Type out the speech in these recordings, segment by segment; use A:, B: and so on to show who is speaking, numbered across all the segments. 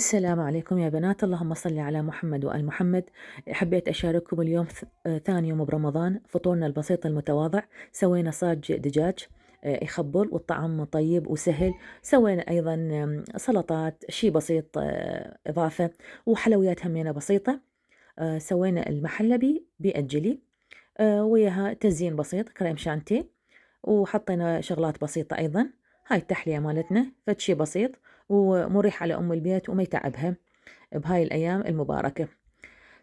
A: السلام عليكم يا بنات، اللهم صل على محمد وآل محمد. حبيت أشارككم اليوم ثاني يوم برمضان. فطورنا البسيط المتواضع، سوينا صاج دجاج يخبل والطعم طيب وسهل. سوينا أيضا سلطات شي بسيط إضافة، وحلويات همينة بسيطة. سوينا المحلبي بالجلي وياها تزيين بسيط كريم شانتي، وحطينا شغلات بسيطة أيضا. هاي التحلية مالتنا فد شي بسيط ومريح على أم البيت وما يتعبها بهاي الأيام المباركة.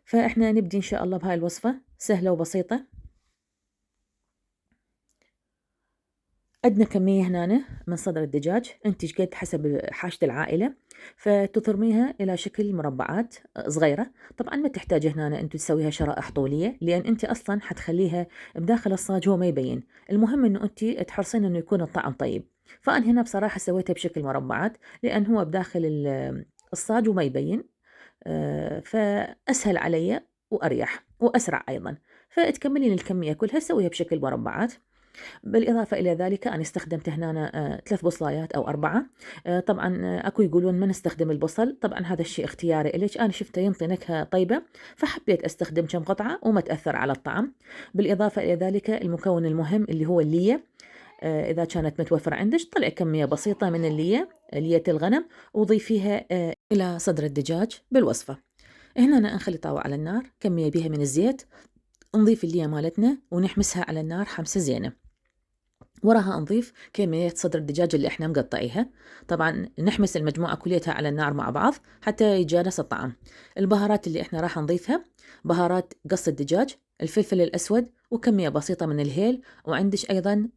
A: فإحنا نبدي إن شاء الله بهاي الوصفة سهلة وبسيطة. عندنا كمية هنا من صدر الدجاج، انت قد حسب حاجة العائلة، فتثرميها إلى شكل مربعات صغيرة. طبعا ما تحتاج هنا انت تسويها شرائح طولية، لأن انت أصلا حتخليها بداخل الصاج هو ما يبين. المهم انه انت تحرصين انه يكون الطعم طيب. فأنا هنا بصراحة سويتها بشكل مربعات لأن هو بداخل الصاج وما يبين. فأسهل علي وأريح وأسرع أيضا. فتكملين الكمية كلها سويها بشكل مربعات. بالإضافة إلى ذلك أنا استخدمت هنا 3 بصلايات أو 4. طبعا أكو يقولون ما نستخدم البصل، طبعا هذا الشيء اختياري إليك، أنا شفته ينطي نكهة طيبة فحبيت أستخدم كم قطعة وما تأثر على الطعم. بالإضافة إلى ذلك المكون المهم اللي هو اللية، إذا كانت متوفرة عندك طلع كمية بسيطة من لية الغنم وضيفيها إلى صدر الدجاج بالوصفة. هنا أنا نخلي طاوة على النار، كمية بيها من الزيت، نضيف اللية مالتنا ونحمسها على النار حمسة زينة. وراها نضيف كمية صدر الدجاج اللي احنا مقطعيها. طبعا نحمس المجموعة كليتها على النار مع بعض حتى يتجانس الطعم. البهارات اللي احنا راح نضيفها بهارات قص الدجاج، الفلفل الأسود، وكمية بسيطة من الهيل. وعندش أيضا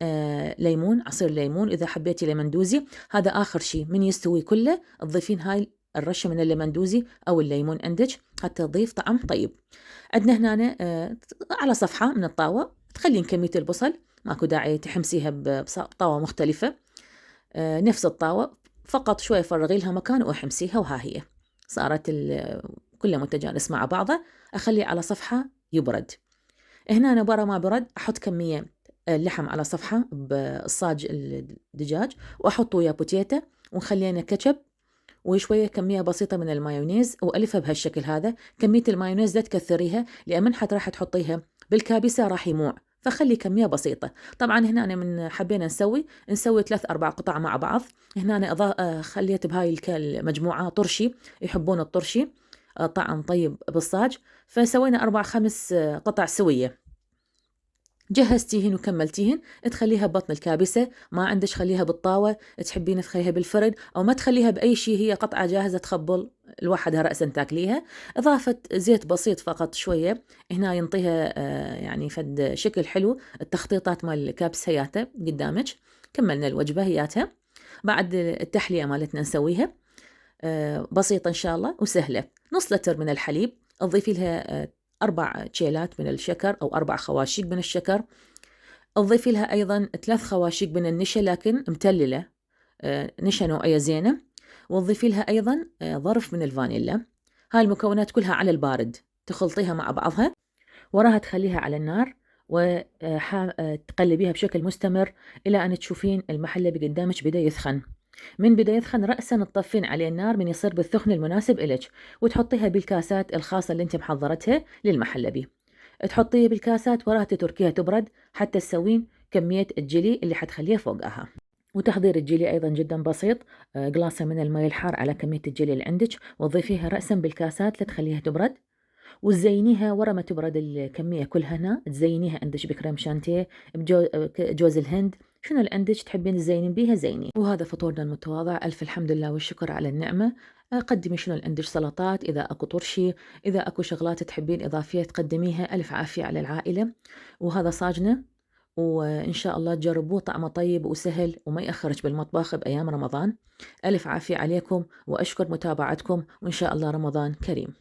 A: ليمون، عصير ليمون إذا حبيتي ليمندوزي. هذا آخر شيء من يستوي كله تضيفين هاي الرشة من الليمندوزي أو الليمون عندك حتى تضيف طعم طيب. عندنا هنا على صفحة من الطاوة تخلين كمية البصل، ماكو داعي تحمسيها بطاوة مختلفة. نفس الطاوة فقط شوي فرغي لها مكان واحمسيها، وها هي صارت كله متجانس مع بعضه. أخليه على صفحة يبرد. هنا أنا برا ما برد أحط كمية لحم على صفحة بالصاج الدجاج، وأحط ويا بوتيتا، ونخلينا كاتشب وشوية كمية بسيطة من المايونيز وألفها بهالشكل هذا. كمية المايونيز لا تكثريها لأن من حد راح تحطيها بالكابسة راح يموع، فخلي كمية بسيطة. طبعا هنا أنا من حبينا نسوي 3-4 قطع مع بعض. هنا أنا خليت بهاي المجموعة طرشي، يحبون الطرشي طعم طيب بالصاج، فسوينا 4-5 قطع سوية. جهزتيهن وكملتيهن تخليها ببطن الكابسة، ما عندش خليها بالطاوة، تحبين تخليها بالفرد أو ما تخليها بأي شيء، هي قطعة جاهزة تخبل لوحدها رأسا تاكليها. إضافة زيت بسيط فقط شوية هنا ينطيها يعني فد شكل حلو. التخطيطات مال الكابسة هياتا قدامك. كملنا الوجبة هياتها. بعد التحلية مالتنا نسويها بسيطة إن شاء الله وسهلة. نص لتر من الحليب، تضيفي لها 4 تشيلات من الشكر أو 4 خواشيق من الشكر. تضيفي لها أيضا 3 خواشيق من النشا لكن متللة، نشا نوعية زينة. وتضيفي لها أيضا ظرف من الفانيلا. هاي المكونات كلها على البارد تخلطيها مع بعضها، وراها تخليها على النار وتقلبيها بشكل مستمر إلى أن تشوفين المحلى قدامك بدأ يثخن. من بدا يثخن رأسا تطفين عليه النار من يصير بالثخن المناسب إلك، وتحطيها بالكاسات الخاصة اللي انت محضرتها للمحلبي. تحطيها بالكاسات وراها تتركيها تبرد حتى تسوين كمية الجلي اللي حتخليها فوقها. وتحضير الجيلي أيضا جدا بسيط، قلاصة من الماء الحار على كمية الجيلي اللي عندك، وتضيفيها رأسا بالكاسات لتخليها تبرد. وتزينيها ورا ما تبرد الكمية كلها هنا تزينيها عندك بكريم شانتيه، بجوز الهند، شنو اللي عندك تحبين تزينين بيها زيني. وهذا فطورنا المتواضع، ألف الحمد لله والشكر على النعمة. قدمي شنو اللي عندك، سلطات، إذا أكو طرشي، إذا أكو شغلات تحبين إضافية تقدميها. ألف عافية على العائلة. وهذا صاجنا، وإن شاء الله تجربوه، طعمه طيب وسهل وما يأخرج بالمطبخ بأيام رمضان. ألف عافية عليكم وأشكر متابعتكم، وإن شاء الله رمضان كريم.